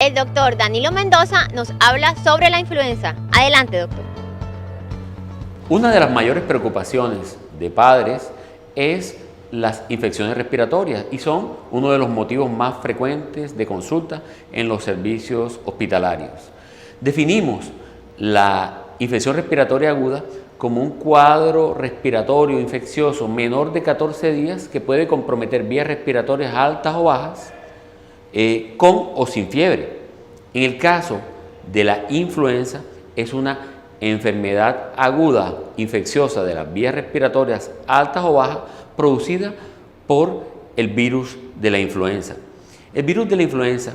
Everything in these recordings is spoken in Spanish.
El doctor Danilo Mendoza nos habla sobre la influenza. Adelante, doctor. Una de las mayores preocupaciones de padres es las infecciones respiratorias y son uno de los motivos más frecuentes de consulta en los servicios hospitalarios. Definimos la infección respiratoria aguda como un cuadro respiratorio infeccioso menor de 14 días que puede comprometer vías respiratorias altas o bajas, con o sin fiebre. En el caso de la influenza, es una enfermedad aguda infecciosa de las vías respiratorias altas o bajas producida por el virus de la influenza. El virus de la influenza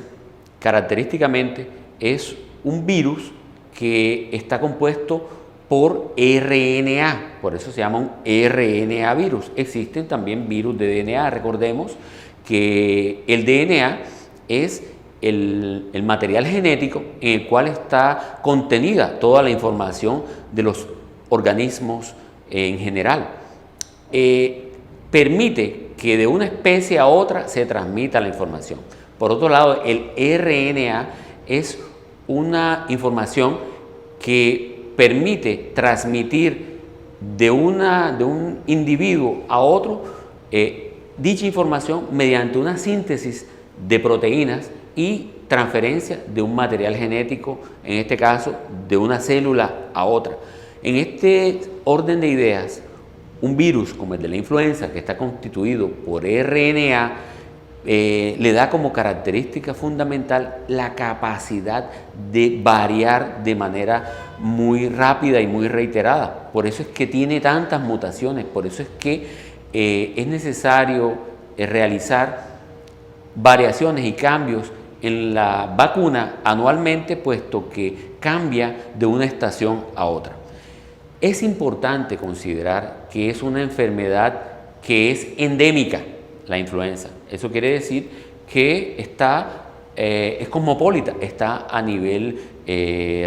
característicamente es un virus que está compuesto por RNA, por eso se llama un RNA virus. Existen también virus de DNA. Recordemos que el DNA es el material genético en el cual está contenida toda la información de los organismos en general. Permite que de una especie a otra se transmita la información. Por otro lado, el RNA es una información que permite transmitir de un individuo a otro dicha información mediante una síntesis de proteínas y transferencia de un material genético, en este caso de una célula a otra. En este orden de ideas, un virus como el de la influenza, que está constituido por RNA, le da como característica fundamental la capacidad de variar de manera muy rápida y muy reiterada. Por eso es que tiene tantas mutaciones, por eso es que es necesario realizar variaciones y cambios en la vacuna anualmente, puesto que cambia de una estación a otra. Es importante considerar que es una enfermedad que es endémica, la influenza. Eso quiere decir que es cosmopolita, está a nivel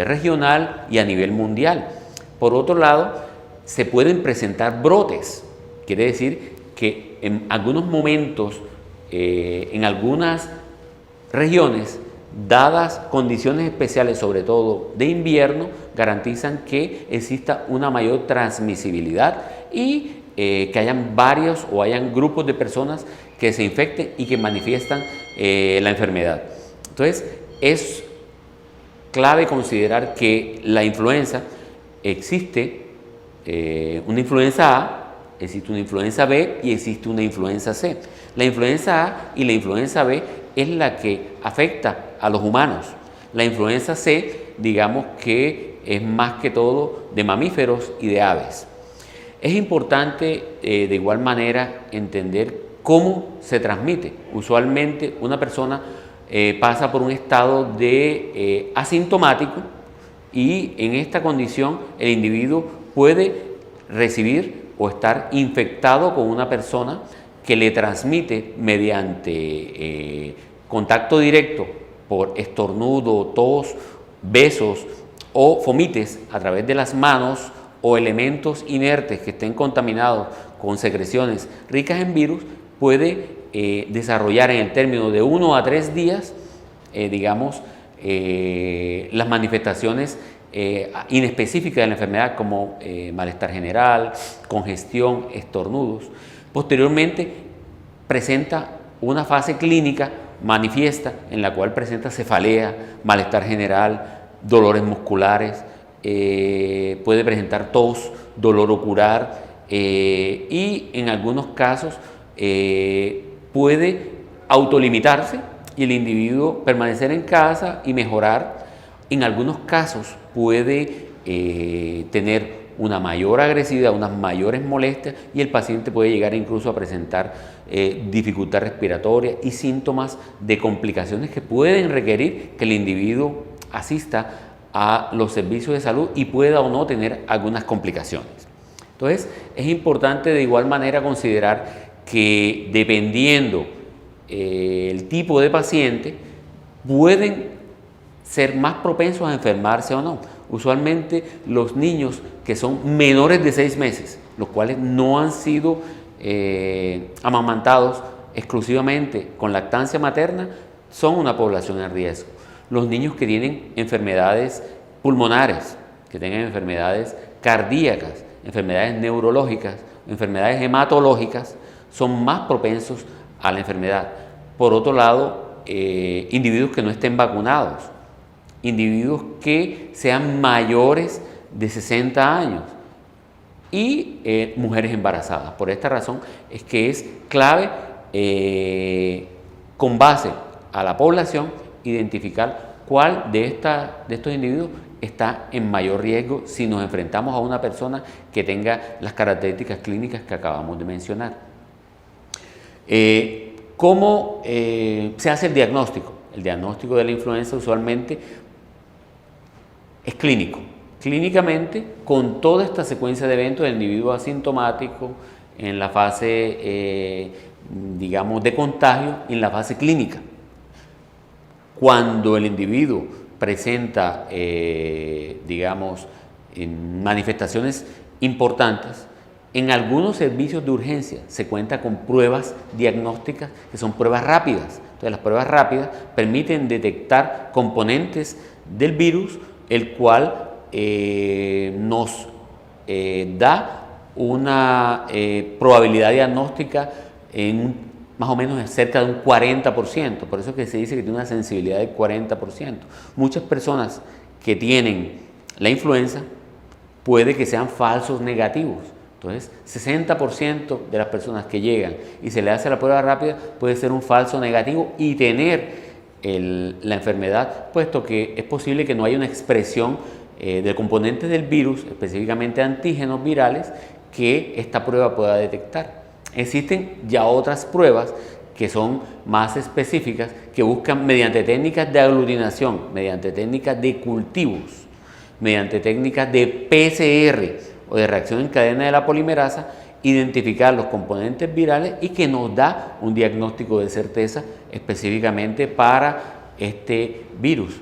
regional y a nivel mundial. Por otro lado, se pueden presentar brotes. Quiere decir que en algunos momentos, en algunas regiones, dadas condiciones especiales, sobre todo de invierno, garantizan que exista una mayor transmisibilidad y que hayan varios o hayan grupos de personas que se infecten y que manifiestan la enfermedad. Entonces, es clave considerar que la influenza existe una influenza A, existe una influenza B y existe una influenza C. La influenza A y la influenza B es la que afecta a los humanos. La influenza C, digamos que es más que todo de mamíferos y de aves. Es importante de igual manera entender cómo se transmite. Usualmente una persona pasa por un estado de asintomático y en esta condición el individuo puede recibir o estar infectado con una persona que le transmite mediante contacto directo por estornudo, tos, besos o fomites a través de las manos o elementos inertes que estén contaminados con secreciones ricas en virus, puede desarrollar en el término de 1 a 3 días, las manifestaciones inespecíficas de la enfermedad como malestar general, congestión, estornudos. Posteriormente presenta una fase clínica manifiesta en la cual presenta cefalea, malestar general, dolores musculares, puede presentar tos, dolor ocular y en algunos casos puede autolimitarse y el individuo permanecer en casa y mejorar. En algunos casos puede tener una mayor agresividad, unas mayores molestias y el paciente puede llegar incluso a presentar dificultad respiratoria y síntomas de complicaciones que pueden requerir que el individuo asista a los servicios de salud y pueda o no tener algunas complicaciones. Entonces, es importante de igual manera considerar que dependiendo el tipo de paciente, pueden ser más propensos a enfermarse o no. Usualmente los niños que son menores de 6 meses, los cuales no han sido amamantados exclusivamente con lactancia materna, son una población en riesgo. los niños que tienen enfermedades pulmonares, que tengan enfermedades cardíacas, enfermedades neurológicas, enfermedades hematológicas, son más propensos a la enfermedad. Por otro lado, individuos que no estén vacunados, individuos que sean mayores de 60 años y mujeres embarazadas. Por esta razón es que es clave, con base a la población, identificar cuál de estos individuos está en mayor riesgo si nos enfrentamos a una persona que tenga las características clínicas que acabamos de mencionar. ¿Cómo se hace el diagnóstico? El diagnóstico de la influenza usualmente es clínico. Clínicamente, con toda esta secuencia de eventos, el individuo asintomático en la fase, digamos, de contagio y en la fase clínica. Cuando el individuo presenta, digamos, manifestaciones importantes, en algunos servicios de urgencia se cuenta con pruebas diagnósticas que son pruebas rápidas. Entonces, las pruebas rápidas permiten detectar componentes del virus, el cual nos da una probabilidad diagnóstica en más o menos cerca de un 40%. Por eso es que se dice que tiene una sensibilidad del 40%. Muchas personas que tienen la influenza puede que sean falsos negativos. Entonces, 60% de las personas que llegan y se le hace la prueba rápida puede ser un falso negativo y tener la enfermedad, puesto que es posible que no haya una expresión de componentes del virus, específicamente antígenos virales, que esta prueba pueda detectar. Existen ya otras pruebas que son más específicas, que buscan mediante técnicas de aglutinación, mediante técnicas de cultivos, mediante técnicas de PCR o de reacción en cadena de la polimerasa, identificar los componentes virales y que nos da un diagnóstico de certeza específicamente para este virus.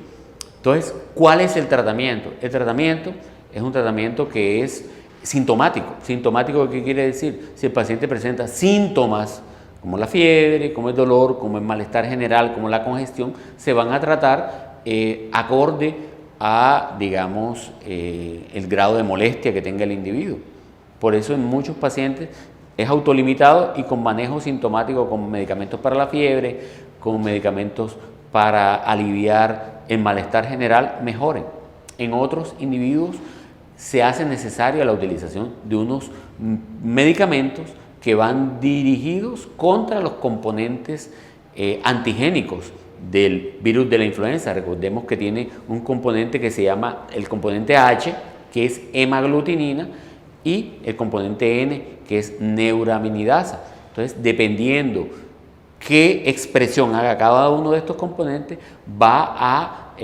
Entonces, ¿cuál es el tratamiento? El tratamiento es un tratamiento que es sintomático. ¿Sintomático qué quiere decir? Si el paciente presenta síntomas como la fiebre, como el dolor, como el malestar general, como la congestión, se van a tratar acorde a, digamos, el grado de molestia que tenga el individuo. Por eso en muchos pacientes es autolimitado y con manejo sintomático, con medicamentos para la fiebre, con medicamentos para aliviar el malestar general, mejoren. En otros individuos se hace necesaria la utilización de unos medicamentos que van dirigidos contra los componentes antigénicos del virus de la influenza. Recordemos que tiene un componente que se llama el componente H, que es hemaglutinina, y el componente N, que es neuraminidasa. Entonces, dependiendo qué expresión haga cada uno de estos componentes, va a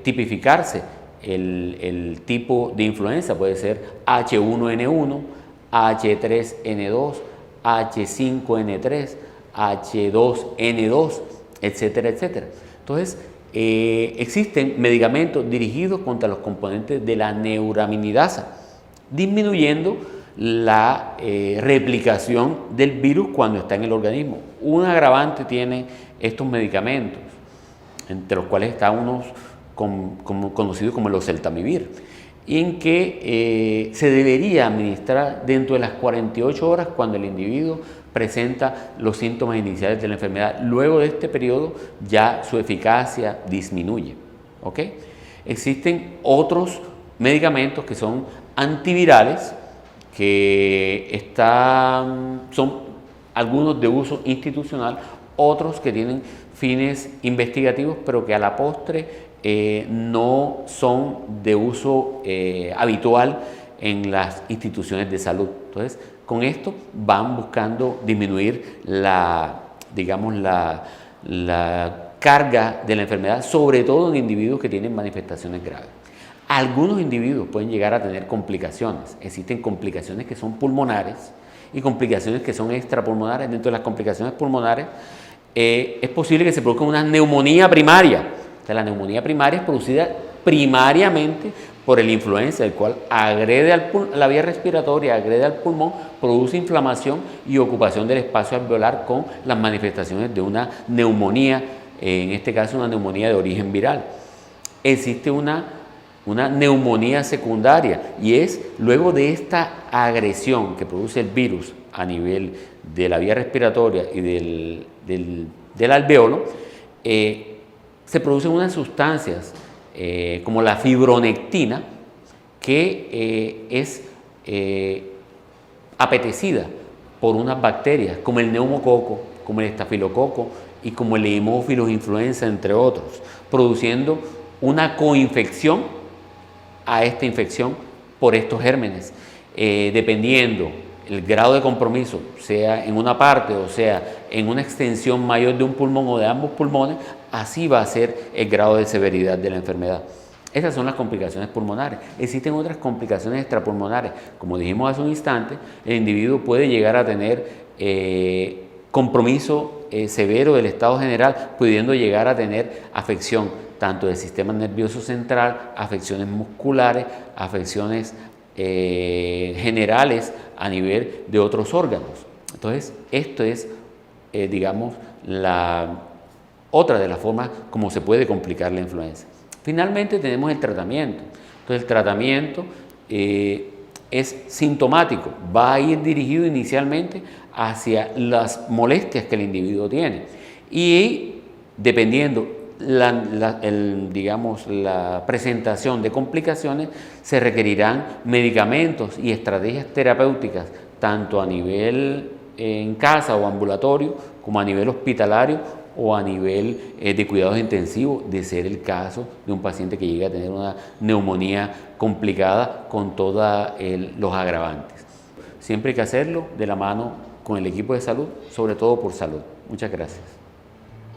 tipificarse el tipo de influenza. Puede ser H1N1, H3N2, H5N3, H2N2, etcétera, etcétera. Entonces, existen medicamentos dirigidos contra los componentes de la neuraminidasa, disminuyendo la replicación del virus cuando está en el organismo. Un agravante tiene estos medicamentos, entre los cuales están unos conocidos como el oseltamivir, en que se debería administrar dentro de las 48 horas cuando el individuo presenta los síntomas iniciales de la enfermedad. Luego de este periodo ya su eficacia disminuye. ¿Ok? Existen otros medicamentos que son antivirales, que son algunos de uso institucional, otros que tienen fines investigativos, pero que a la postre no son de uso habitual en las instituciones de salud. Entonces, con esto van buscando disminuir la carga de la enfermedad, sobre todo en individuos que tienen manifestaciones graves. Algunos individuos pueden llegar a tener complicaciones. Existen complicaciones que son pulmonares y complicaciones que son extrapulmonares. Dentro de las complicaciones pulmonares es posible que se produzca una neumonía primaria. O sea, la neumonía primaria es producida primariamente por el influenza, el cual agrede a la vía respiratoria, agrede al pulmón, produce inflamación y ocupación del espacio alveolar con las manifestaciones de una neumonía en este caso una neumonía de origen viral. Existe una neumonía secundaria y es luego de esta agresión que produce el virus a nivel de la vía respiratoria y del alvéolo, se producen unas sustancias como la fibronectina que es apetecida por unas bacterias como el neumococo, como el estafilococo y como el Haemophilus influenza, entre otros, produciendo una coinfección a esta infección por estos gérmenes. Dependiendo el grado de compromiso, sea en una parte o sea en una extensión mayor de un pulmón o de ambos pulmones, así va a ser el grado de severidad de la enfermedad. Estas son las complicaciones pulmonares. Existen otras complicaciones extrapulmonares. Como dijimos hace un instante, el individuo puede llegar a tener compromiso severo del estado general, pudiendo llegar a tener afección tanto del sistema nervioso central, afecciones musculares, afecciones generales a nivel de otros órganos. Entonces, esto es, digamos, otra de las formas como se puede complicar la influenza. Finalmente tenemos el tratamiento. Entonces, el tratamiento es sintomático, va a ir dirigido inicialmente hacia las molestias que el individuo tiene y dependiendo digamos, la presentación de complicaciones, se requerirán medicamentos y estrategias terapéuticas tanto a nivel en casa o ambulatorio como a nivel hospitalario o a nivel de cuidados intensivos, de ser el caso de un paciente que llegue a tener una neumonía complicada con todos los agravantes. Siempre hay que hacerlo de la mano con el equipo de salud, sobre todo por salud. Muchas gracias.